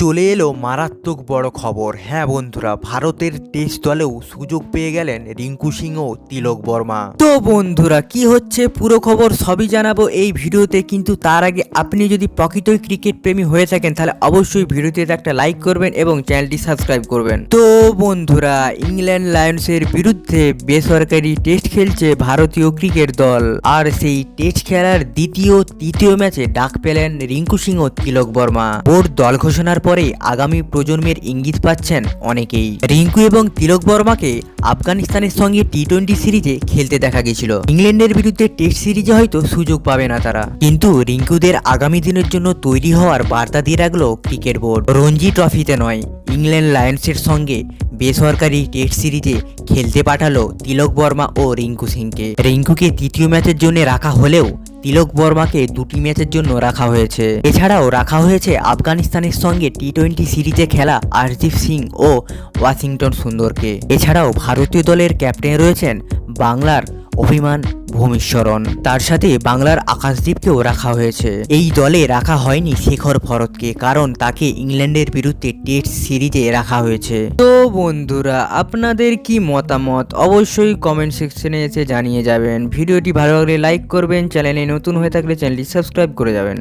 চলে এলো মারাত্মক বড় খবর। হ্যাঁ বন্ধুরা, ভারতের টেস্ট দলেও সুযোগ পেয়ে গেলেন রিঙ্কু সিং ও তিলক বর্মা। তো বন্ধুরা, কি হচ্ছে পুরো খবর সবই জানাবো এই ভিডিওতে, কিন্তু তার আগে আপনি যদি প্রকৃতই ক্রিকেট প্রেমী হয়ে থাকেন তাহলে অবশ্যই ভিডিওতে একটা লাইক করবেন এবং চ্যানেলটি সাবস্ক্রাইব করবেন। তো বন্ধুরা, ইংল্যান্ড লায়ন্সের বিরুদ্ধে বেসরকারি টেস্ট খেলছে ভারতীয় ক্রিকেট দল, আর সেই টেস্ট খেলার তৃতীয় ম্যাচে ডাক পেলেন রিঙ্কু সিং ও তিলক বর্মা। বোর্ড দল ঘোষণার পরে আগামী প্রজন্মের ইঙ্গিত পাচ্ছেন অনেকেই। রিঙ্কু এবং তিলক বর্মাকে আফগানিস্তানের সঙ্গে টি-20 সিরিজে খেলতে দেখা গেছিল। ইংল্যান্ডের বিরুদ্ধে টেস্ট সিরিজে হয়তো সুযোগ পাবে না তারা, কিন্তু রিঙ্কুদের আগামী দিনের জন্য তৈরি হওয়ার বার্তা দিয়ে রাখলো ক্রিকেট বোর্ড। রঞ্জি ট্রফিতে নয়, ইংল্যান্ড লায়ন্সের সঙ্গে বেসরকারি টেস্ট সিরিজে খেলতে পাঠালো তিলক বর্মা ও রিঙ্কু সিংকে। রিঙ্কুকে তৃতীয় ম্যাচের জন্য রাখা হলেও তিলক বর্মাকে দুটি ম্যাচের জন্য রাখা হয়েছে। এছাড়াও রাখা হয়েছে আফগানিস্তানের সঙ্গে টি-20 সিরিজে খেলা আরদীপ সিং ও ওয়াশিংটন সুন্দরকে। এছাড়াও ভারতীয় দলের ক্যাপ্টেন রয়েছেন বাংলার অভিমান ভূমিশ্বরণ, তার সাথে বাংলার আকাশদীপকেও রাখা হয়েছে। এই দলে রাখা হয়নি শেখর ভরতকে, কারণ তাকে ইংল্যান্ডের বিরুদ্ধে টেস্ট সিরিজে রাখা হয়েছে। তো বন্ধুরা, আপনাদের কি মতামত অবশ্যই কমেন্ট সেকশনে এসে জানিয়ে যাবেন। ভিডিওটি ভালো লাগলে লাইক করবেন, চ্যানেলে নতুন হয়ে থাকলে চ্যানেলটি সাবস্ক্রাইব করে যাবেন।